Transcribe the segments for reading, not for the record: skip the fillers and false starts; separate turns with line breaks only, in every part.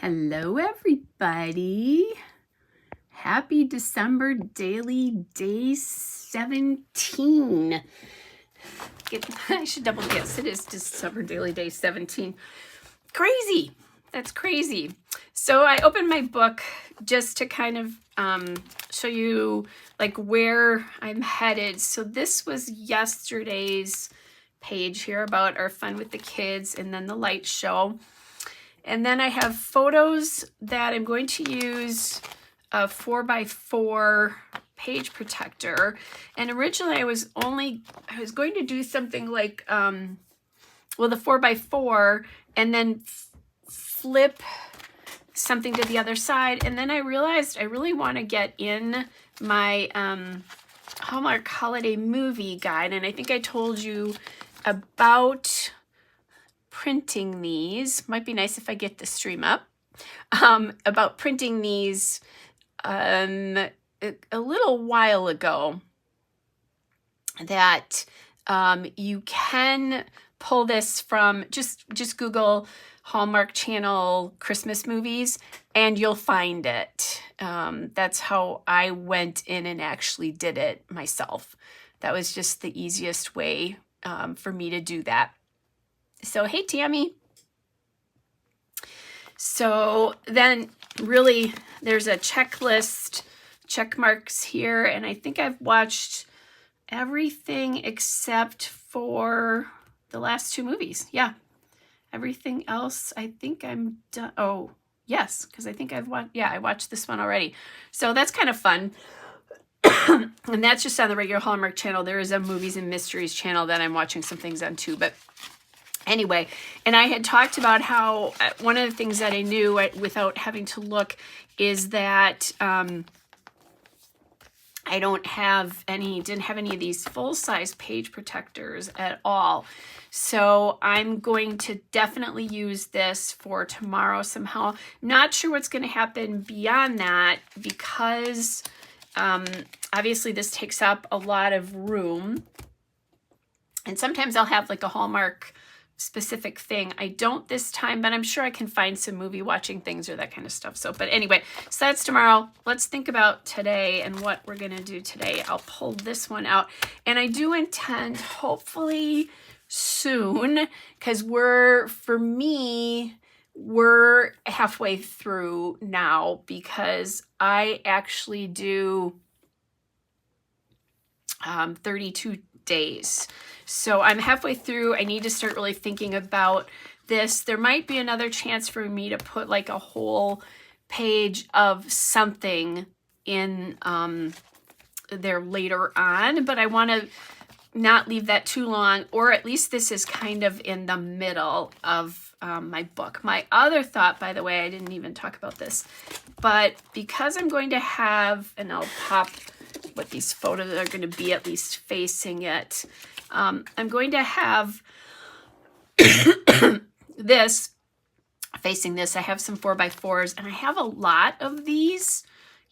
Hello, everybody. Happy December Daily Day 17. I should double guess. It is December Daily Day 17. Crazy. That's crazy. So I opened my book just to kind of show you like where I'm headed. So this was yesterday's page here about our fun with the kids and then the light show. And then I have photos that I'm going to use a 4x4 page protector. And originally I was going to do something like, the 4x4 and then flip something to the other side. And then I realized I really want to get in my Hallmark Holiday Movie Guide. And I think I told you about printing these. Might be nice if I get the stream up. About printing these a little while ago, that you can pull this from just Google Hallmark Channel Christmas movies and you'll find it. That's how I went in and actually did it myself. That was just the easiest way for me to do that. So, hey, Tammy. So then really there's a checklist, check marks here. And I think I've watched everything except for the last two movies. Yeah. Everything else, I think I'm done. Oh, yes. Because I think I watched this one already. So that's kind of fun. And that's just on the regular Hallmark channel. There is a movies and mysteries channel that I'm watching some things on too. But anyway, and I had talked about how one of the things that I knew without having to look is that I didn't have any of these full-size page protectors at all. So I'm going to definitely use this for tomorrow somehow. Not sure what's going to happen beyond that because obviously this takes up a lot of room. And sometimes I'll have like a Hallmark specific thing. I don't this time, but I'm sure I can find some movie watching things or that kind of stuff. So, but anyway, so that's tomorrow. Let's think about today and what we're going to do today. I'll pull this one out and I do intend hopefully soon, because we're halfway through now because I actually do 32 days. So I'm halfway through. I need to start really thinking about this. There might be another chance for me to put like a whole page of something in there later on, but I want to not leave that too long, or at least this is kind of in the middle of my book. My other thought, by the way, I didn't even talk about this, but because I'm going to have, and I'll pop what these photos are going to be at least facing it. I'm going to have this facing this. I have some 4x4s and I have a lot of these,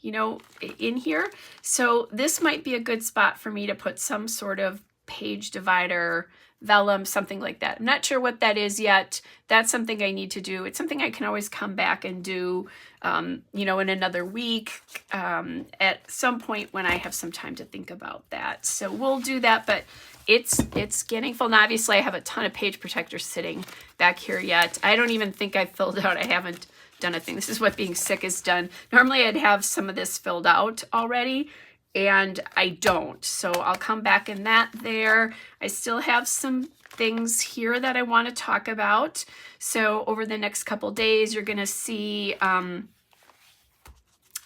in here. So this might be a good spot for me to put some sort of page divider, vellum, something like that. I'm not sure what that is yet. That's something I need to do. It's something I can always come back and do, in another week, at some point when I have some time to think about that. So we'll do that, but it's getting full. And obviously I have a ton of page protectors sitting back here yet. I don't even think I've filled out. I haven't done a thing. This is what being sick has done. Normally I'd have some of this filled out already, and I don't. So I'll come back in that there. I still have some things here that I want to talk about. So over the next couple days, you're going to see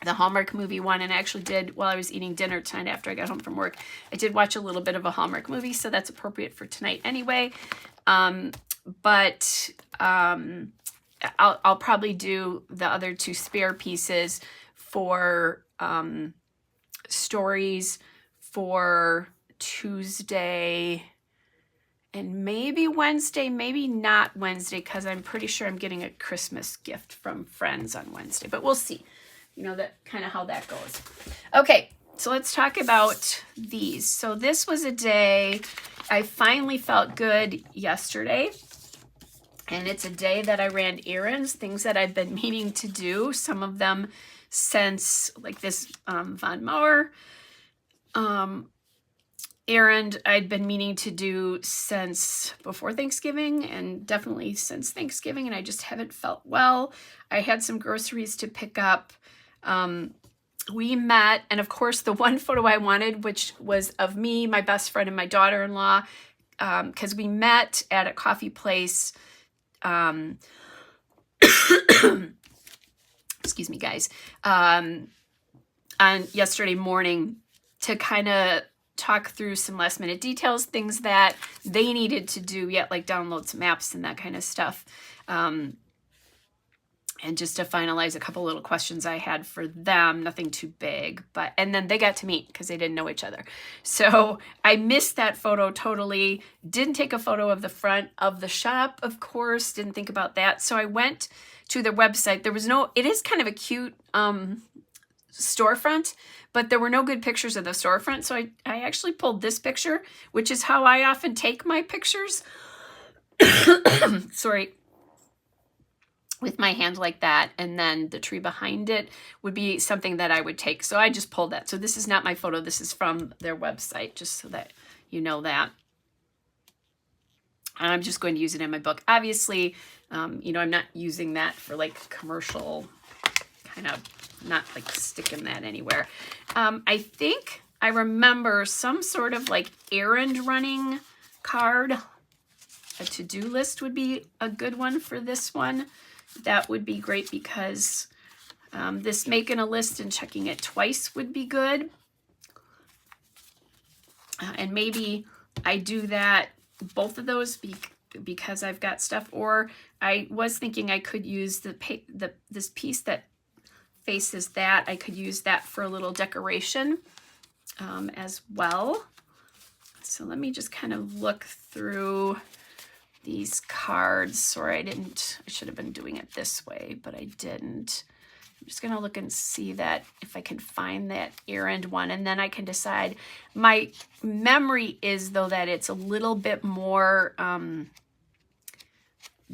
the Hallmark movie one. And I actually did, while I was eating dinner tonight after I got home from work, I did watch a little bit of a Hallmark movie. So that's appropriate for tonight anyway. I'll probably do the other two spare pieces for stories for Tuesday and maybe Wednesday, maybe not Wednesday, because I'm pretty sure I'm getting a Christmas gift from friends on Wednesday, but we'll see, that kind of how that goes. Okay, so let's talk about these. So this was a day I finally felt good yesterday. And it's a day that I ran errands, things that I've been meaning to do. Some of them since, like this Von Maur errand I'd been meaning to do since before Thanksgiving, and definitely since Thanksgiving, and I just haven't felt well. I had some groceries to pick up. We met, and of course the one photo I wanted, which was of me, my best friend, and my daughter-in-law, because we met at a coffee place. Excuse me, guys. On yesterday morning to kind of talk through some last minute details, things that they needed to do yet, like download some apps and that kind of stuff. And just to finalize a couple little questions I had for them, nothing too big, but, and then they got to meet because they didn't know each other. So I missed that photo totally. Didn't take a photo of the front of the shop, of course, didn't think about that. So I went to their website. There was no, it is kind of a cute storefront, but there were no good pictures of the storefront. So I actually pulled this picture, which is how I often take my pictures. Sorry. With my hand like that, and then the tree behind it would be something that I would take. So I just pulled that. So this is not my photo. This is from their website, just so that you know that. And I'm just going to use it in my book. Obviously, you know, I'm not using that for like commercial, kind of not like sticking that anywhere. I think I remember some sort of like errand running card. A to-do list would be a good one for this one. That would be great because this making a list and checking it twice would be good. And maybe I do that, both of those because I've got stuff, or I was thinking I could use this piece that faces that. I could use that for a little decoration as well. So let me just kind of look through these cards. Sorry, I should have been doing it this way, but I didn't. I'm just going to look and see that if I can find that errand one, and then I can decide. My memory is, though, that it's a little bit more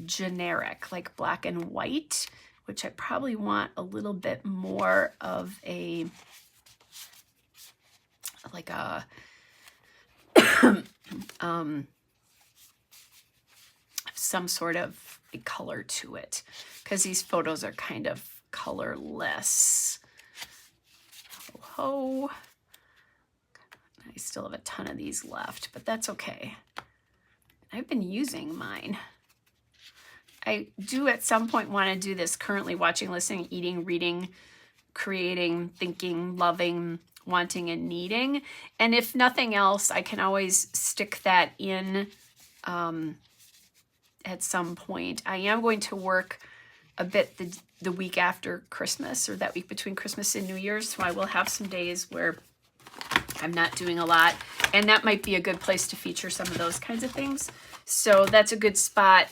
generic, like black and white, which I probably want a little bit more of a, like a, some sort of a color to it, because these photos are kind of colorless. Oh, I still have a ton of these left, but that's okay. I've been using mine. I do at some point want to do this currently: watching, listening, eating, reading, creating, thinking, loving, wanting, and needing. And if nothing else, I can always stick that in at some point. I am going to work a bit the week after Christmas, or that week between Christmas and New Year's, so I will have some days where I'm not doing a lot, and that might be a good place to feature some of those kinds of things. So that's a good spot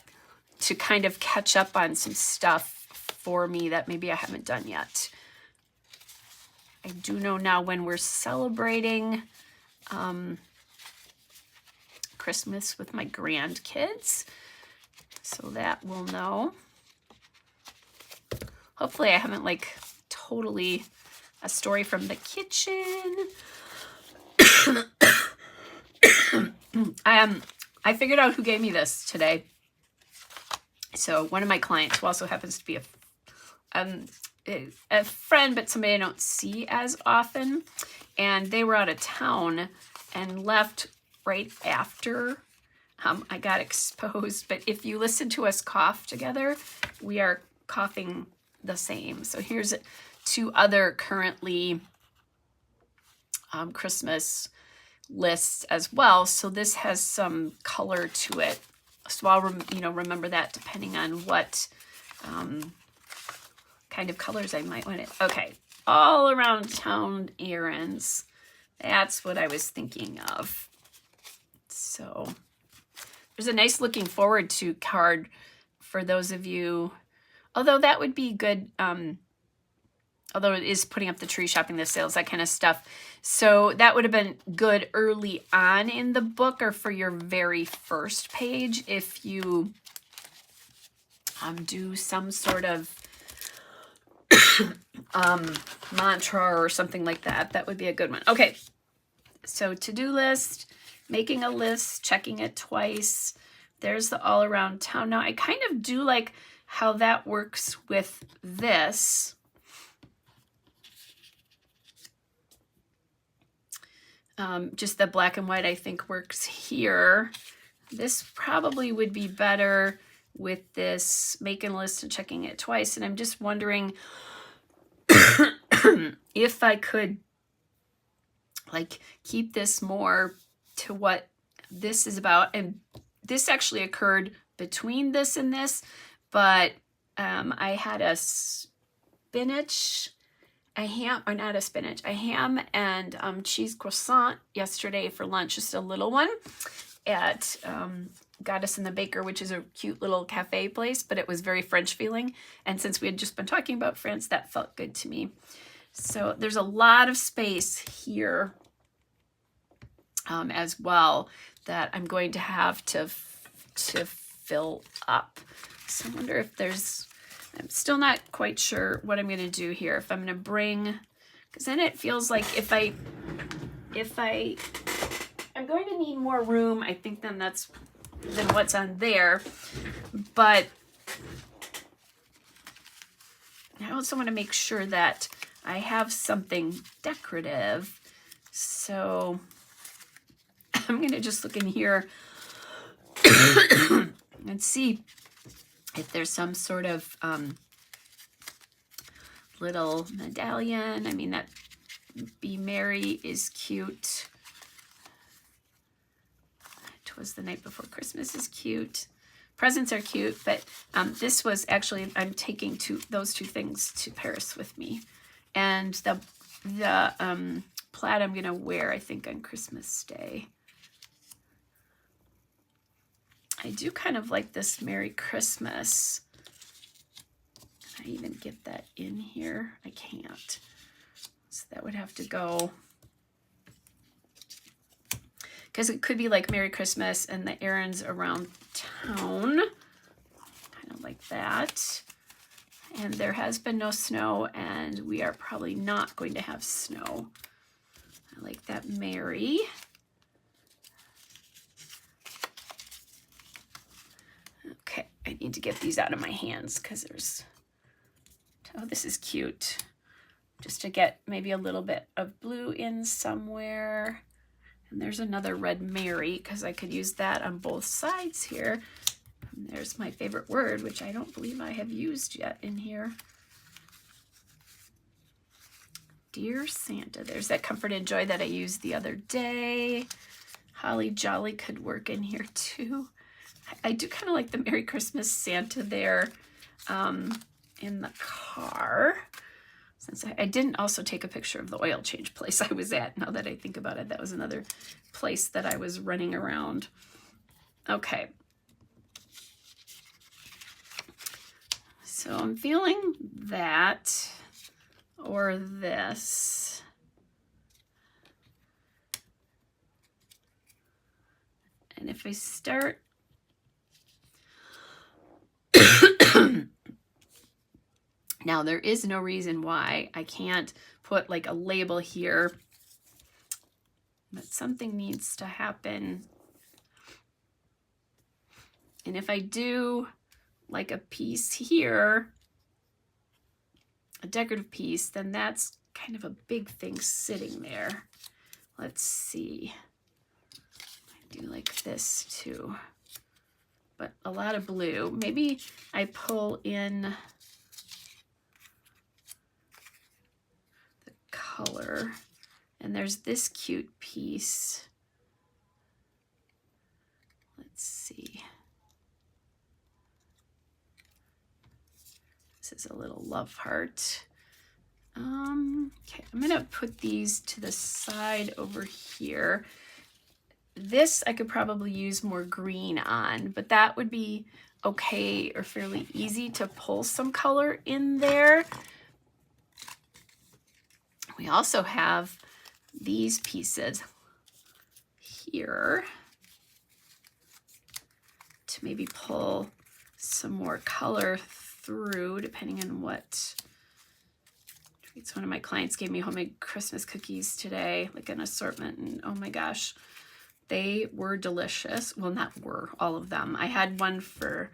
to kind of catch up on some stuff for me that maybe I haven't done yet. I do know now when we're celebrating Christmas with my grandkids, so that we'll know. Hopefully I haven't like totally a story from the kitchen. I figured out who gave me this today. So one of my clients, who also happens to be a friend, but somebody I don't see as often, and they were out of town and left right after I got exposed. But if you listen to us cough together, we are coughing the same. So here's 2 other currently Christmas lists as well. So this has some color to it. So I'll remember that depending on what kind of colors I might want it. Okay, all around town errands. That's what I was thinking of. So there's a nice looking forward to card for those of you, although that would be good, although it is putting up the tree, shopping, the sales, that kind of stuff. So that would have been good early on in the book, or for your very first page if you do some sort of mantra or something like that. That would be a good one. Okay, so to-do list, making a list, checking it twice. There's the all around town. Now I kind of do like how that works with this. Just the black and white I think works here. This probably would be better with this making a list and checking it twice. And I'm just wondering if I could like keep this more to what this is about. And this actually occurred between this and this, but I had a spinach, a ham, or not a spinach, a ham and cheese croissant yesterday for lunch, just a little one at Goddess and the Baker, which is a cute little cafe place, but it was very French feeling. And since we had just been talking about France, that felt good to me. So there's a lot of space here as well that I'm going to have to fill up. So I wonder if there's, I'm still not quite sure what I'm going to do here. If I'm going to bring, because then it feels like if I'm going to need more room, I think than what's on there. But I also want to make sure that I have something decorative. So I'm going to just look in here and see if there's some sort of little medallion. I mean, that Be Merry is cute. 'Twas the Night Before Christmas is cute. Presents are cute, but this was actually, I'm taking those two things to Paris with me. And the plaid I'm going to wear, I think, on Christmas Day. I do kind of like this Merry Christmas. Can I even get that in here? I can't. So that would have to go. Because it could be like Merry Christmas and the errands around town. Kind of like that. And there has been no snow, and we are probably not going to have snow. I like that Merry. Okay, I need to get these out of my hands because there's, oh, this is cute. Just to get maybe a little bit of blue in somewhere. And there's another red Merry because I could use that on both sides here. And there's my favorite word, which I don't believe I have used yet in here. Dear Santa. There's that Comfort and Joy that I used the other day. Holly Jolly could work in here too. I do kind of like the Merry Christmas Santa there in the car. Since I didn't also take a picture of the oil change place I was at. Now that I think about it, that was another place that I was running around. Okay. So I'm feeling that or this. And if I start now, there is no reason why I can't put like a label here, but something needs to happen. And if I do like a piece here, a decorative piece, then that's kind of a big thing sitting there. Let's see. I do like this too, but a lot of blue. Maybe I pull in color, and there's this cute piece. Let's see. This is a little love heart. Okay, I'm gonna put these to the side over here. This I could probably use more green on, but that would be okay or fairly easy to pull some color in there. We also have these pieces here to maybe pull some more color through, depending on what treats. One of my clients gave me homemade Christmas cookies today, like an assortment, and oh my gosh, they were delicious. Well, not were, all of them. I had one for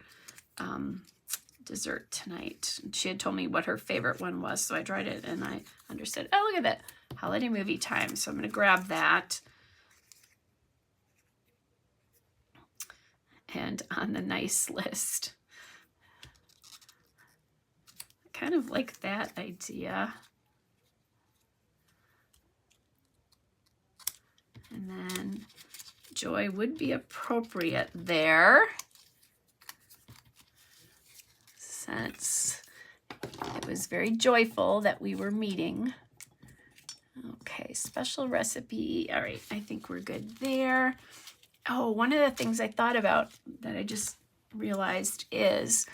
dessert tonight. She had told me what her favorite one was, so I tried it and I understood. Oh, look at that. Holiday movie time. So I'm going to grab that. And on the nice list. I kind of like that idea. And then joy would be appropriate there, since it was very joyful that we were meeting. Okay, special recipe. All right, I think we're good there. Oh, one of the things I thought about that I just realized is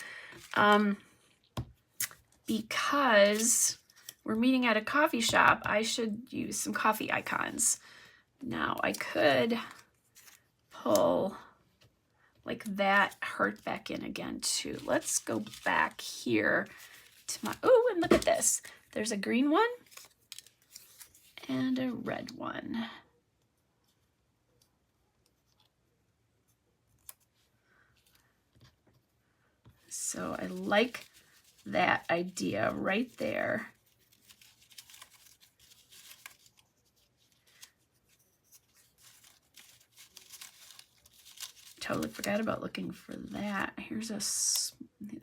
because we're meeting at a coffee shop, I should use some coffee icons. Now I could pull like that heart back in again too. Let's go back here to my, oh, and look at this. There's a green one and a red one. So I like that idea right there. Totally forgot about looking for that. Here's a,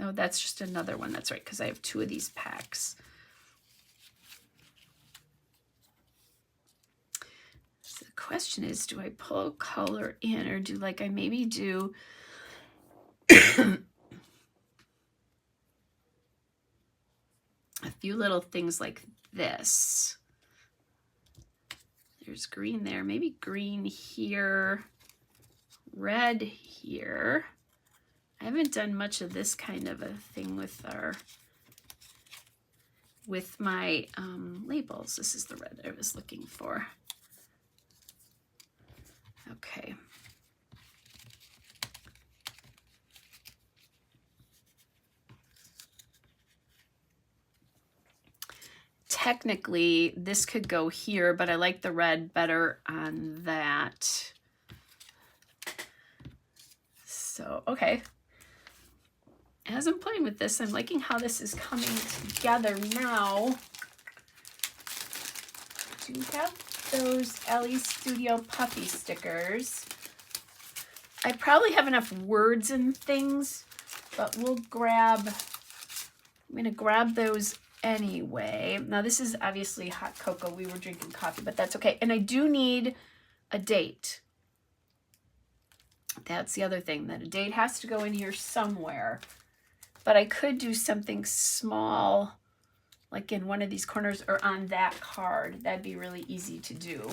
oh, that's just another one. That's right, because I have 2 of these packs. So the question is, do I pull color in, or do like I maybe do a few little things like this. There's green there, maybe green here, red here. I haven't done much of this kind of a thing with my labels. This is the red I was looking for. Okay. Technically, this could go here, but I like the red better on that. So, okay. As I'm playing with this, I'm liking how this is coming together now. Do you have those Ellie Studio Puffy stickers? I probably have enough words and things, but we'll grab, I'm going to grab those anyway. Now this is obviously hot cocoa. We were drinking coffee, but that's okay. And I do need a date. That's the other thing, that a date has to go in here somewhere. But I could do something small, like in one of these corners or on that card. That'd be really easy to do.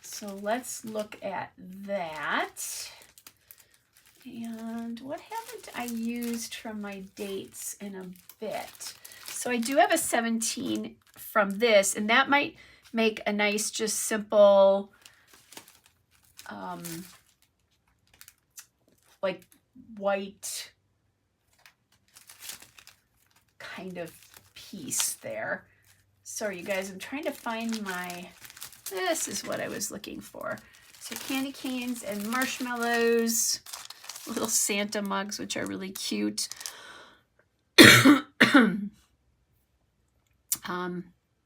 So let's look at that. And what haven't I used from my dates in a bit? So I do have a 17 from this, and that might make a nice, just simple, like white kind of piece there. Sorry, you guys, I'm trying to find my, this is what I was looking for. So candy canes and marshmallows, little Santa mugs, which are really cute.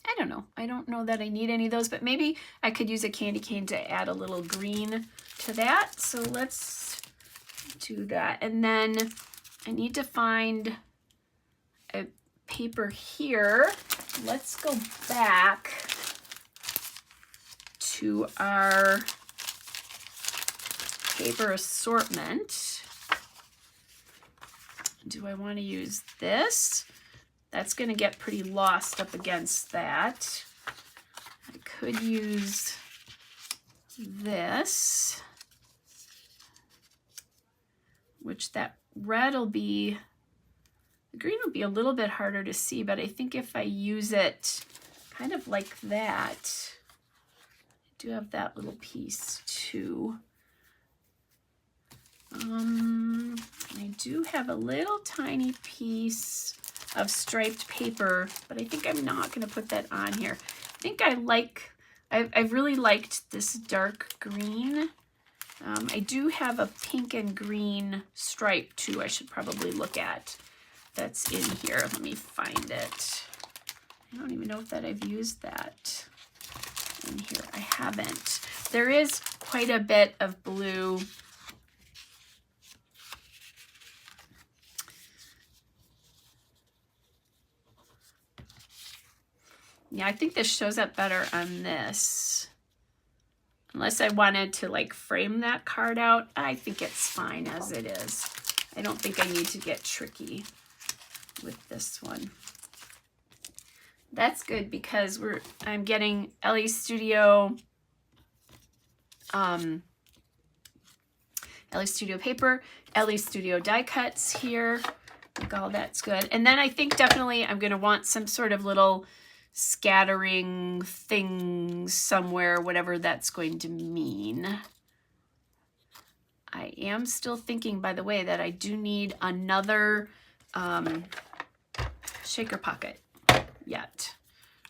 I don't know. I don't know that I need any of those, but maybe I could use a candy cane to add a little green to that. So let's do that. And then I need to find a paper here. Let's go back to our paper assortment. Do I want to use this? That's going to get pretty lost up against that. I could use this, which that red will be, the green will be a little bit harder to see, but I think if I use it kind of like that, I do have that little piece too. I do have a little tiny piece of striped paper, but I think I'm not going to put that on here. I think I've really liked this dark green. I do have a pink and green stripe too I should probably look at that's in here. Let me find it. I don't even know if that I've used that in here. I haven't. There is quite a bit of blue. Yeah, I think this shows up better on this. Unless I wanted to like frame that card out, I think it's fine as it is. I don't think I need to get tricky with this one. That's good because I'm getting LE Studio LE Studio paper, LE Studio die cuts here. I think all that's good. And then I think definitely I'm going to want some sort of little scattering things somewhere, whatever that's going to mean. I am still thinking, by the way, that I do need another shaker pocket yet.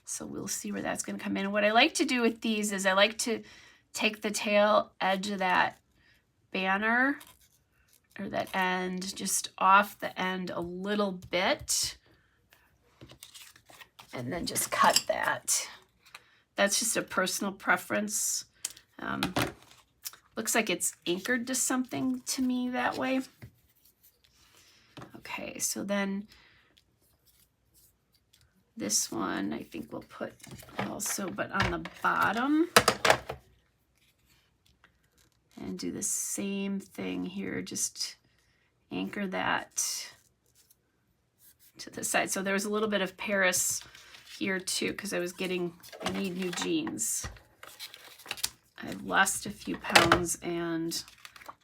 So we'll see where that's going to come in. And what I like to do with these is I like to take the tail edge of that banner or that end just off the end a little bit and then just cut that. That's just a personal preference. Looks like it's anchored to something to me that way. Okay, so then this one I think we'll put also, but on the bottom. And do the same thing here, just anchor that to the side. So there was a little bit of Paris here too, because I need new jeans. I've lost a few pounds and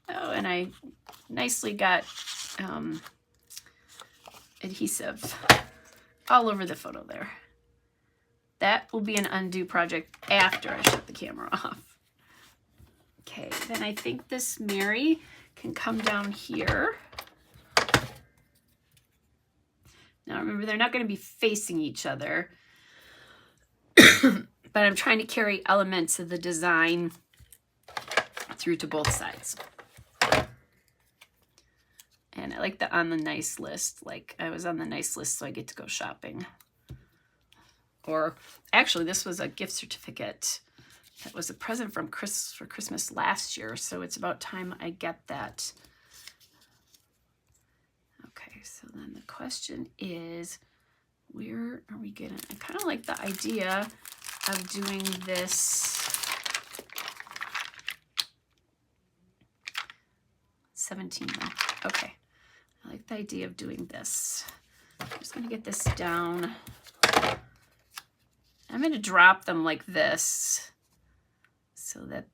I nicely got adhesive all over the photo there. That will be an undo project after I shut the camera off. Okay, then I think this Mary can come down here. Now remember, they're not going to be facing each other, but I'm trying to carry elements of the design through to both sides. And I like the on the nice list, like I was on the nice list, so I get to go shopping. Or actually, this was a gift certificate. That was a present from for Christmas last year, so it's about time I get that. Okay, so then the question is, where are we getting? I kind of like the idea of doing this 17. Okay, I like the idea of doing this. I'm just going to get this down. I'm going to drop them like this so that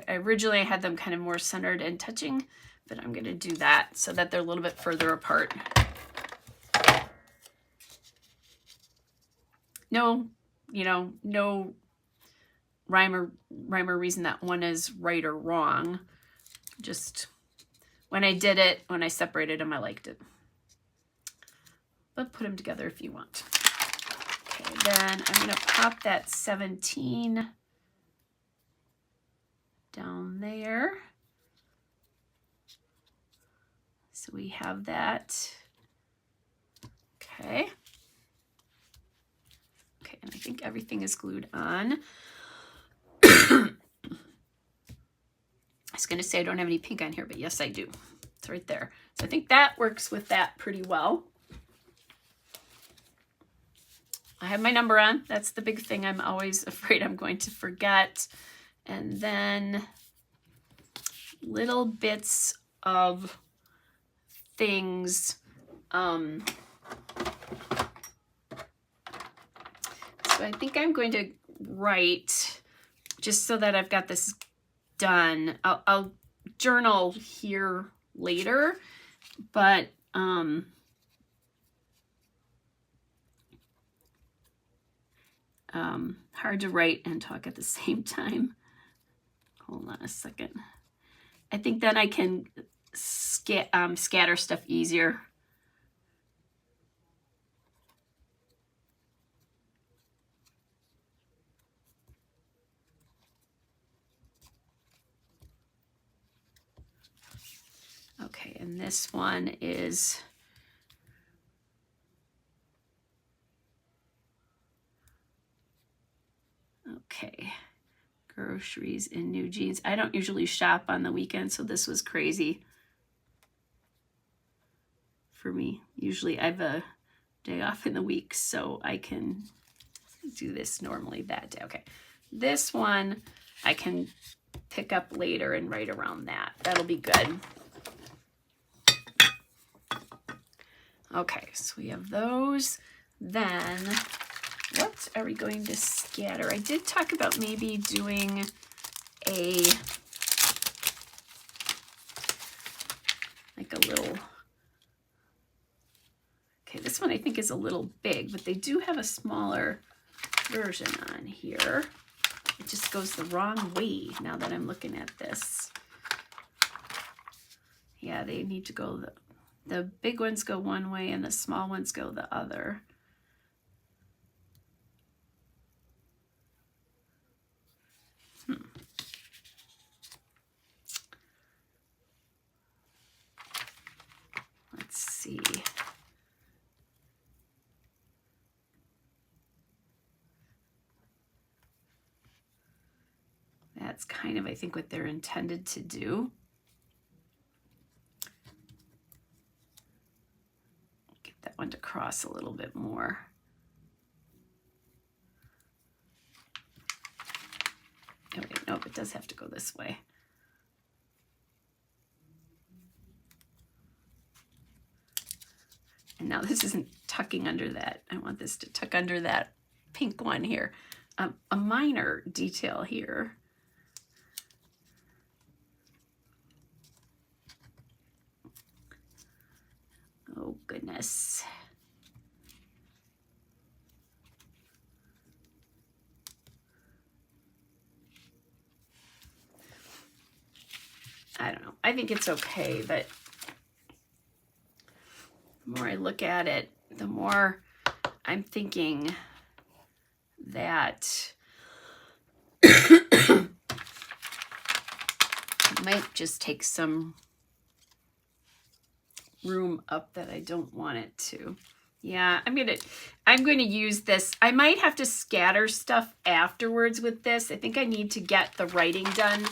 originally I had them kind of more centered and touching, but I'm going to do that so that they're a little bit further apart. No, no rhyme or reason that one is right or wrong. Just when I separated them, I liked it. But put them together if you want. Okay, then I'm going to pop that 17 down there. So we have that. Okay. Okay, and I think everything is glued on. I was going to say I don't have any pink on here, but yes, I do. It's right there. So I think that works with that pretty well. I have my number on. That's the big thing I'm always afraid I'm going to forget. And then little bits of things. So I think I'm going to write, just so that I've got this done. I'll journal here later, but hard to write and talk at the same time. Hold on a second. I think then I can scatter stuff easier. Okay, and this one is okay. Groceries and new jeans. I don't usually shop on the weekend, so this was crazy for me. Usually I have a day off in the week, so I can do this normally that day. Okay, this one I can pick up later and write around that. That'll be good. Okay, so we have those. Then what are we going to scatter? I did talk about maybe doing like a little, okay, this one I think is a little big, but they do have a smaller version on here. It just goes the wrong way now that I'm looking at this. Yeah, they need to go, the big ones go one way and the small ones go the other. Let's see. That's kind of, I think, what they're intended to do. Get that one to cross a little bit more. Oh, wait, nope, it does have to go this way. And now this isn't tucking under that. I want this to tuck under that pink one here. A minor detail here. Oh, goodness. I don't know. I think it's okay, but the more I look at it, the more I'm thinking that it might just take some room up that I don't want it to. Yeah, I'm going to use this. I might have to scatter stuff afterwards with this. I think I need to get the writing done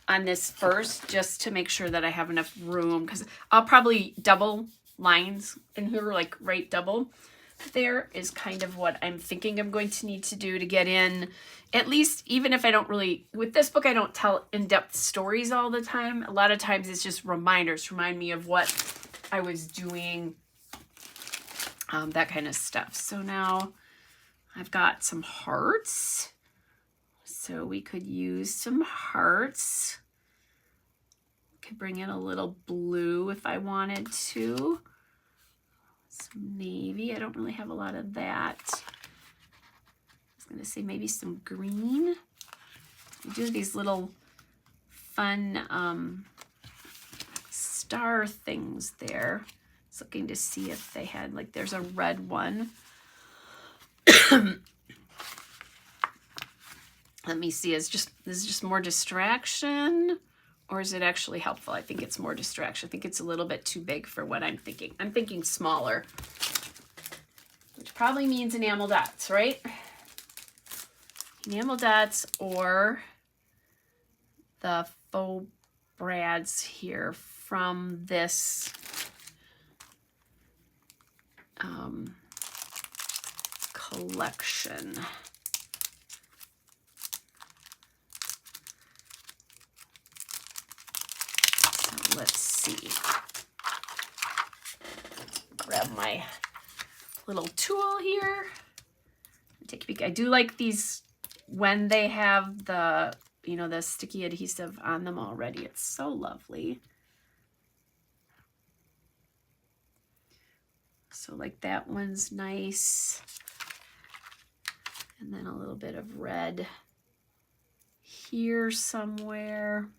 on this first, just to make sure that I have enough room, because I'll probably double lines in here, like write double. There is kind of what I'm thinking I'm going to need to do to get in, at least, even if I don't really, with this book, I don't tell in-depth stories all the time. A lot of times it's just reminders, remind me of what I was doing, that kind of stuff. So now I've got some hearts. So we could use some hearts. Could bring in a little blue if I wanted to. Some navy. I don't really have a lot of that. I was going to say maybe some green. We do these little fun star things there. I was looking to see if they had, like, there's a red one. Let me see, is this just more distraction, or is it actually helpful? I think it's more distraction. I think it's a little bit too big for what I'm thinking. I'm thinking smaller, which probably means enamel dots, right? Enamel dots or the faux brads here from this collection. Let's see. Grab my little tool here. Take a peek. I do like these when they have the, you know, the sticky adhesive on them already. It's so lovely. So like that one's nice. And then a little bit of red here somewhere.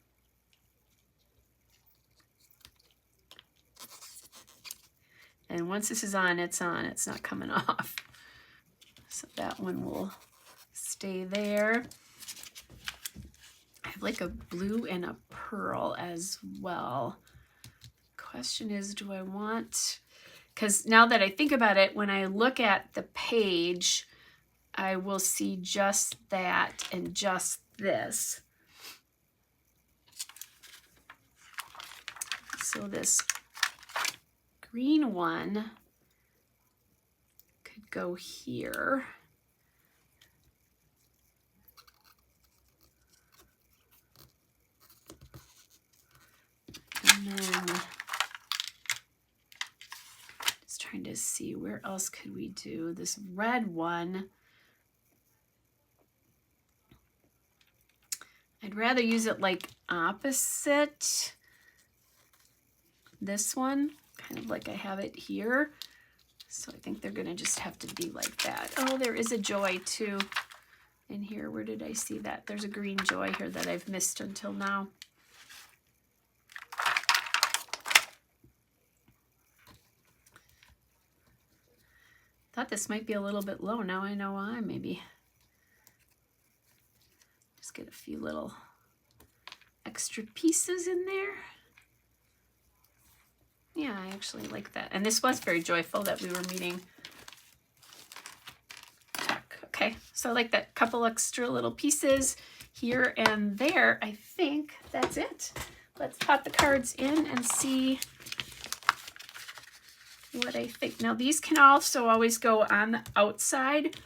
And once this is on, it's not coming off. So that one will stay there. I have like a blue and a pearl as well. Question is, do I want, because now that I think about it, when I look at the page, I will see just that and just this. So this green one could go here. And then just trying to see where else could we do this red one. I'd rather use it like opposite this one, kind of like I have it here. So I think they're gonna just have to be like that. Oh, there is a joy too in here. Where did I see that? There's a green joy here that I've missed until now. Thought this might be a little bit low. Now I know why, maybe. Just get a few little extra pieces in there. Yeah, I actually like that. And this was very joyful that we were meeting. Okay, so I like that couple extra little pieces here and there. I think that's it. Let's pop the cards in and see what I think. Now these can also always go on the outside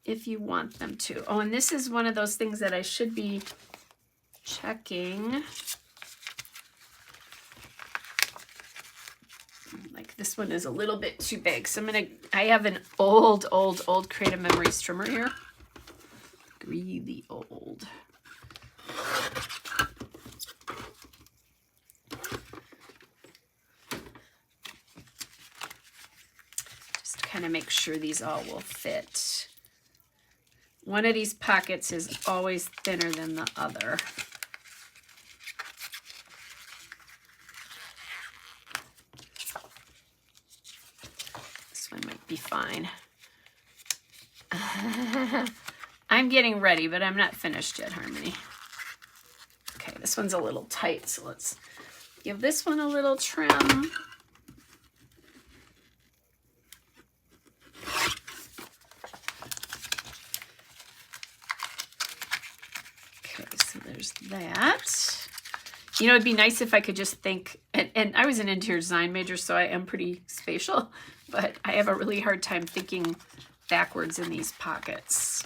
if you want them to. Oh, and this is one of those things that I should be checking. Like this one is a little bit too big. So I have an old Creative Memories trimmer here. Really old. Just to kind of make sure these all will fit. One of these pockets is always thinner than the other. This one might be fine. I'm getting ready, but I'm not finished yet, Harmony. Okay, this one's a little tight, so let's give this one a little trim. That. You know, it'd be nice if I could just think, and I was an interior design major, so I am pretty spatial, but I have a really hard time thinking backwards in these pockets.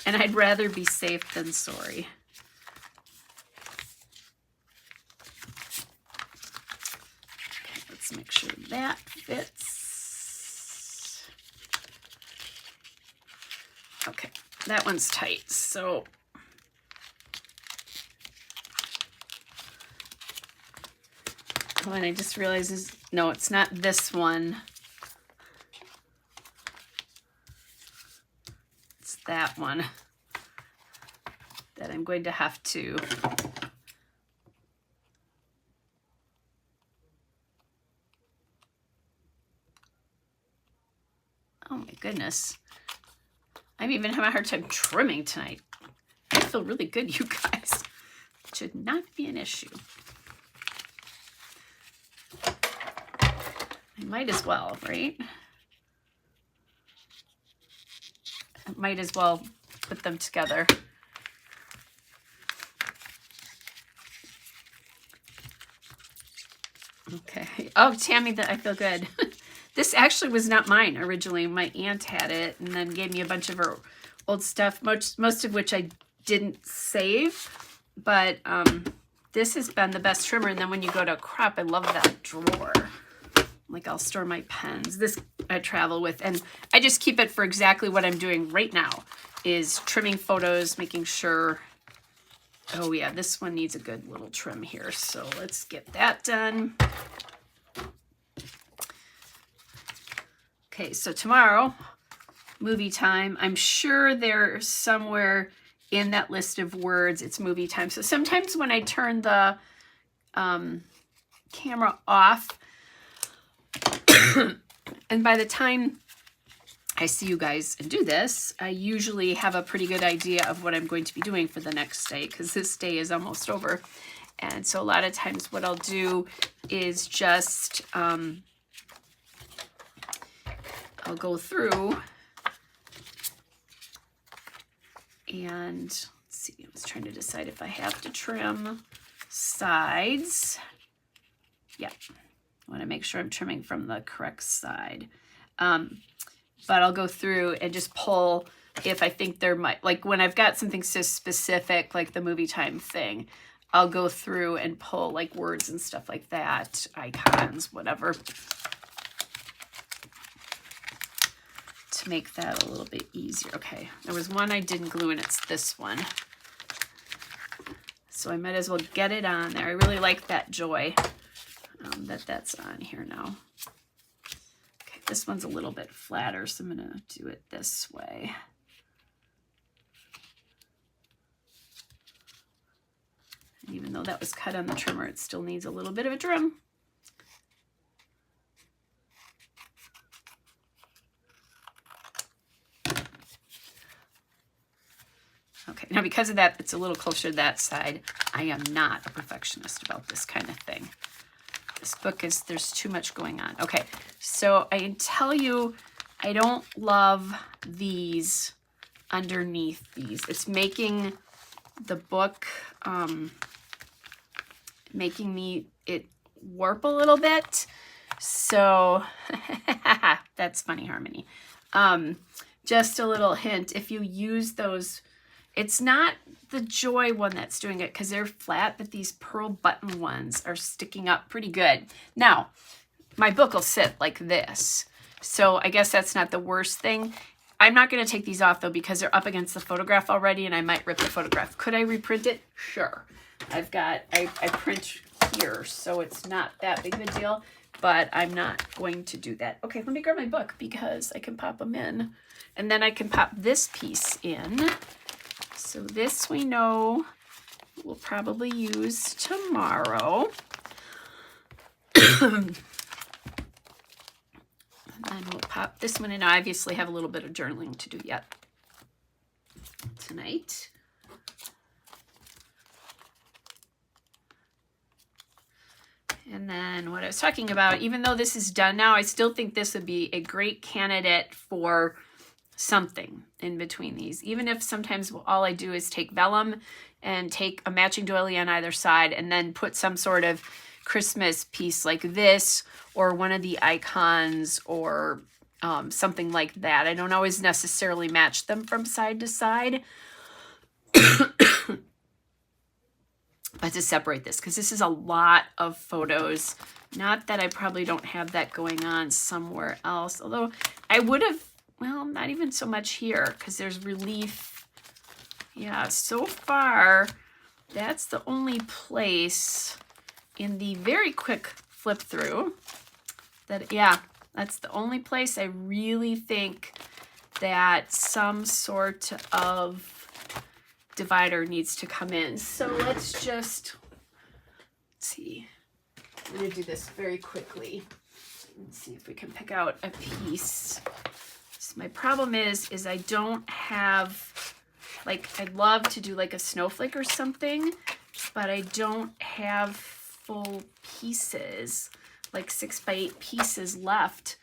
And I'd rather be safe than sorry. Okay, let's make sure that fits. Okay, that one's tight, so oh, and I just realized, no, it's not this one. It's that one that I'm going to have to. Oh my goodness. I'm even having a hard time trimming tonight. I feel really good, you guys. It should not be an issue. I might as well, right? I might as well put them together. Okay. Oh, Tammy, I feel good. This actually was not mine originally. My aunt had it and then gave me a bunch of her old stuff, most of which I didn't save. But this has been the best trimmer. And then when you go to crop, I love that drawer. Like I'll store my pens. This I travel with, and I just keep it for exactly what I'm doing right now, is trimming photos, making sure. Oh yeah, this one needs a good little trim here. So let's get that done. Okay, so tomorrow, movie time. I'm sure there's somewhere in that list of words, it's movie time. So sometimes when I turn the camera off, And by the time I see you guys and do this, I usually have a pretty good idea of what I'm going to be doing for the next day, because this day is almost over. And so a lot of times what I'll do is just, I'll go through and let's see, I was trying to decide if I have to trim sides. Yeah, I want to make sure I'm trimming from the correct side. But I'll go through and just pull if I think there might, like when I've got something so specific, like the movie time thing, I'll go through and pull like words and stuff like that, icons, whatever, to make that a little bit easier. Okay, there was one I didn't glue, and it's this one. So I might as well get it on there. I really like that joy that's on here now. Okay, this one's a little bit flatter, so I'm gonna do it this way. And even though that was cut on the trimmer, it still needs a little bit of a trim. Okay, now because of that, it's a little closer to that side. I am not a perfectionist about this kind of thing. This book is, there's too much going on. Okay, so I can tell you, I don't love these underneath these. It's making the book, making it warp a little bit. So that's funny, Harmony. Just a little hint, if you use those, it's not the Joy one that's doing it because they're flat, but these pearl button ones are sticking up pretty good. Now, my book will sit like this, so I guess that's not the worst thing. I'm not going to take these off though because they're up against the photograph already, and I might rip the photograph. Could I reprint it? Sure. I print here, so it's not that big of a deal, but I'm not going to do that. Okay, let me grab my book because I can pop them in, and then I can pop this piece in. So this we know we'll probably use tomorrow. And then we'll pop this one in. I obviously have a little bit of journaling to do yet tonight. And then what I was talking about, even though this is done now, I still think this would be a great candidate for something in between these. Even if sometimes all I do is take vellum and take a matching doily on either side and then put some sort of Christmas piece like this or one of the icons or something like that. I don't always necessarily match them from side to side. But to separate this, because this is a lot of photos. Not that I probably don't have that going on somewhere else, although I would have, well, not even so much here because there's relief. Yeah, so far, that's the only place in the very quick flip through that, yeah, that's the only place I really think that some sort of divider needs to come in. So let's just see. I'm going to do this very quickly. Let's see if we can pick out a piece. So my problem is I don't have, like, I'd love to do like a snowflake or something, but I don't have full pieces, like 6x8 pieces left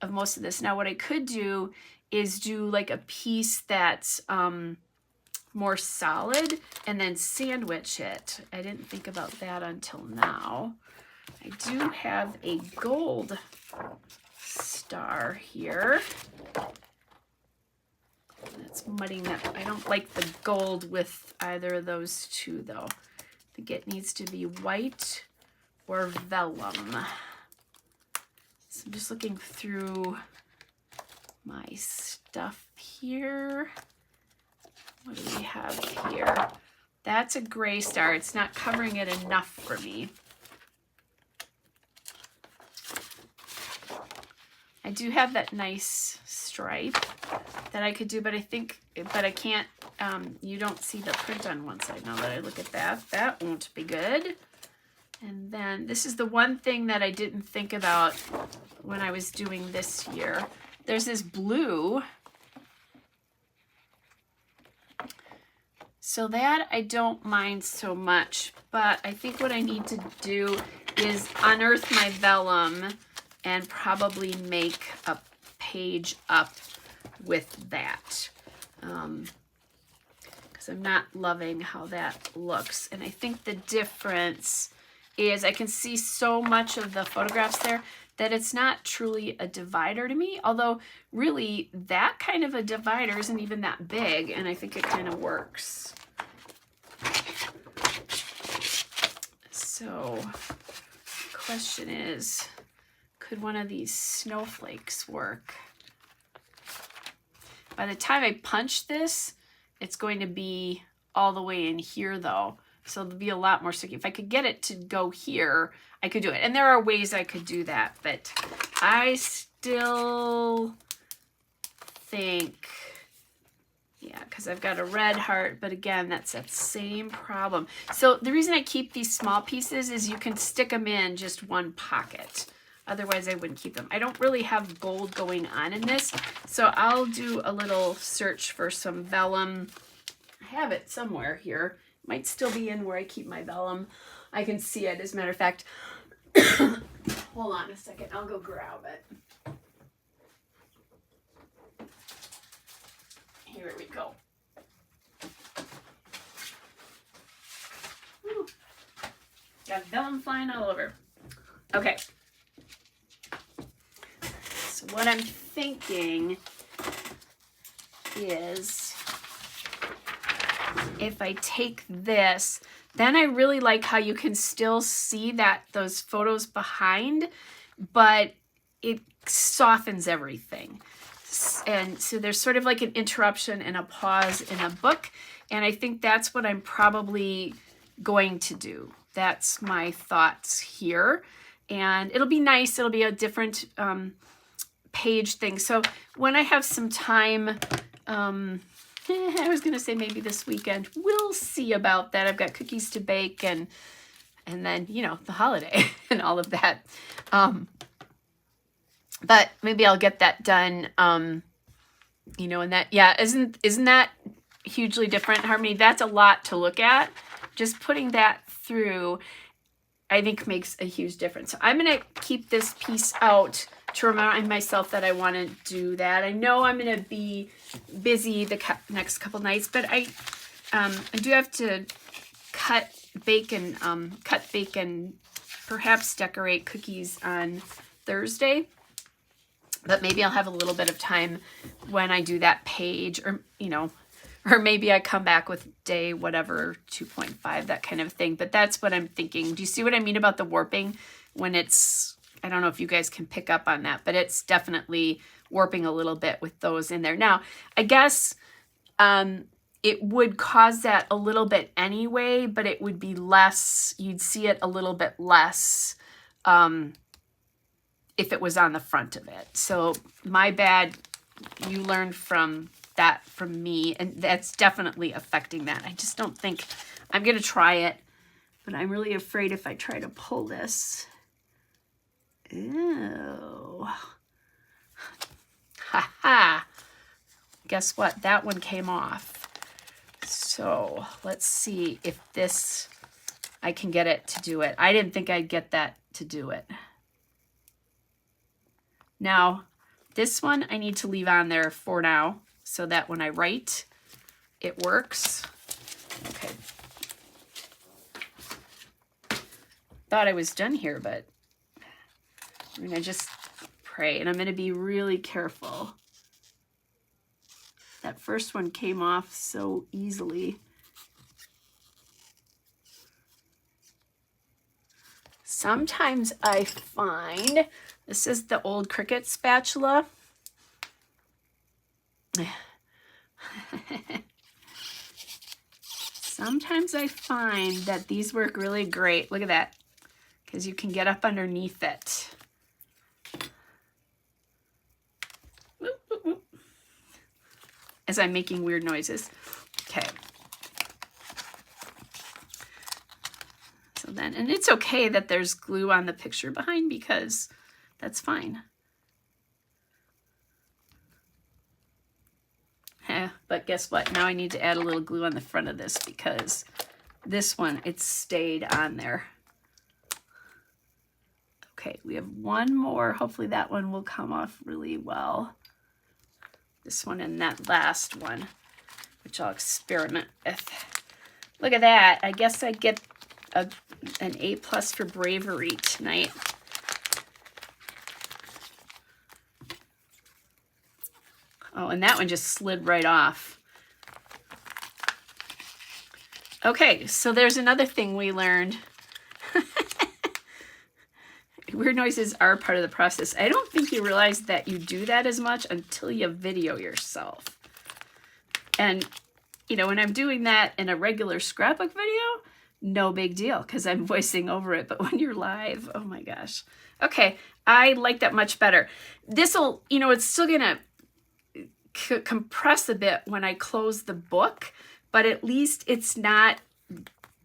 of most of this. Now what I could do is do like a piece that's more solid and then sandwich it. I didn't think about that until now. I do have a gold star here. That's mudding that. I don't like the gold with either of those two though. I think it needs to be white or vellum. So I'm just looking through my stuff here. What do we have here? That's a gray star. It's not covering it enough for me. I do have that nice stripe that I could do, but I think, but I can't, you don't see the print on one side now that I look at that. That won't be good. And then this is the one thing that I didn't think about when I was doing this here. There's this blue. So that I don't mind so much, but I think what I need to do is unearth my vellum and probably make a page up with that. Because I'm not loving how that looks. And I think the difference is I can see so much of the photographs there that it's not truly a divider to me, although really that kind of a divider isn't even that big, and I think it kind of works. So the question is, could one of these snowflakes work? By the time I punch this, it's going to be all the way in here though. So there'll be a lot more sticky. If I could get it to go here, I could do it. And there are ways I could do that, but I still think, yeah, because I've got a red heart, but again, that's that same problem. So the reason I keep these small pieces is you can stick them in just one pocket. Otherwise, I wouldn't keep them. I don't really have gold going on in this, so I'll do a little search for some vellum. I have it somewhere here. Might still be in where I keep my vellum. I can see it, as a matter of fact. Hold on a second. I'll go grab it. Here we go. Whew. Got vellum flying all over. Okay. So what I'm thinking is if I take this, then I really like how you can still see that those photos behind, but it softens everything. And so there's sort of like an interruption and a pause in a book. And I think that's what I'm probably going to do. That's my thoughts here. And it'll be nice. It'll be a different page thing. So when I have some time, I was going to say maybe this weekend, we'll see about that. I've got cookies to bake and then, you know, the holiday and all of that. But maybe I'll get that done, you know, and that, yeah, isn't that hugely different, Harmony? That's a lot to look at. Just putting that through, I think, makes a huge difference. So I'm going to keep this piece out to remind myself that I want to do that. I know I'm going to be busy the next couple nights, but I do have to cut bacon, perhaps decorate cookies on Thursday. But maybe I'll have a little bit of time when I do that page, or, you know, or maybe I come back with day whatever, 2.5, that kind of thing. But that's what I'm thinking. Do you see what I mean about the warping? When it's, I don't know if you guys can pick up on that, but it's definitely warping a little bit with those in there. Now, I guess it would cause that a little bit anyway, but it would be less, you'd see it a little bit less if it was on the front of it. So my bad, you learned from that from me, and that's definitely affecting that. I just don't think, I'm going to try it, but I'm really afraid if I try to pull this. Ew. Ha ha. Guess what? That one came off. So let's see if this, I can get it to do it. I didn't think I'd get that to do it. Now, this one I need to leave on there for now so that when I write, it works. Okay. Thought I was done here, but I'm going to just pray, and I'm going to be really careful. That first one came off so easily. Sometimes I find, this is the old Cricut spatula. Sometimes I find that these work really great. Look at that, because you can get up underneath it. As I'm making weird noises. Okay. So then, and And it's okay that there's glue on the picture behind because that's fine. But guess what? Now I need to add a little glue on the front of this because this one, it stayed on there. Okay, we have one more. Hopefully that one will come off really well. This one and that last one, which I'll experiment with. Look at that. I guess I get an A+ for bravery tonight. Oh, and that one just slid right off. Okay, so there's another thing we learned. Weird noises are part of the process. I don't think you realize that you do that as much until you video yourself. And, you know, when I'm doing that in a regular scrapbook video, no big deal because I'm voicing over it. But when you're live, oh my gosh. Okay, I like that much better. This'll, you know, it's still gonna compress a bit when I close the book, but at least it's not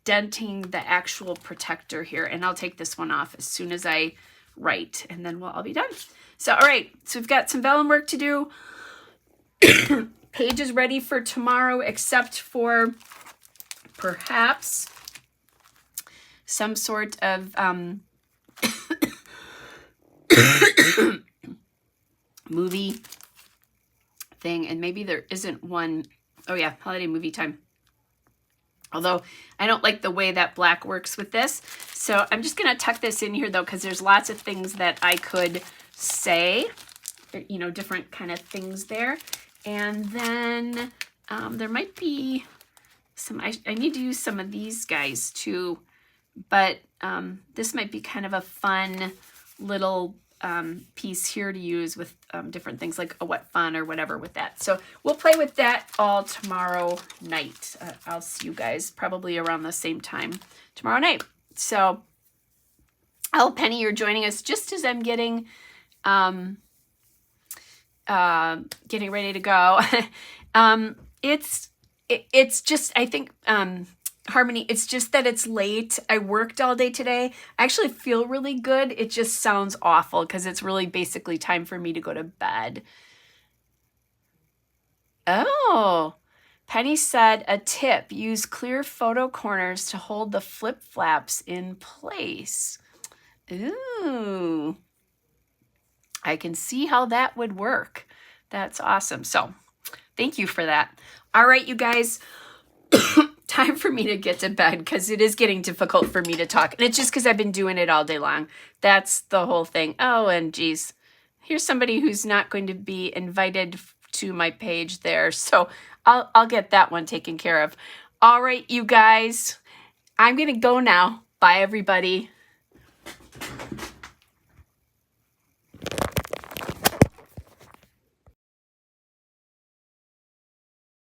denting the actual protector here. And I'll take this one off as soon as I write, and then I'll be done. So, all right, so we've got some vellum work to do. Page is ready for tomorrow, except for perhaps some sort of movie thing, and maybe there isn't one. Oh yeah, holiday movie time. Although I don't like the way that black works with this. So I'm just gonna tuck this in here though, because there's lots of things that I could say, you know, different kind of things there. And then there might be some, I need to use some of these guys too, but this might be kind of a fun little piece here to use with different things like a wet fun or whatever with that. So we'll play with that all tomorrow night. I'll see you guys probably around the same time tomorrow night. So, Penny, you're joining us just as I'm getting ready to go. It's just, I think, Harmony, it's just that it's late. I worked all day today. I actually feel really good. It just sounds awful because it's really basically time for me to go to bed. Oh, Penny said a tip, use clear photo corners to hold the flip flaps in place. Ooh, I can see how that would work. That's awesome. So thank you for that. All right, you guys. Time for me to get to bed because it is getting difficult for me to talk. And it's just because I've been doing it all day long. That's the whole thing. Oh, and geez, here's somebody who's not going to be invited to my page there. So I'll get that one taken care of. All right, you guys, I'm going to go now. Bye, everybody.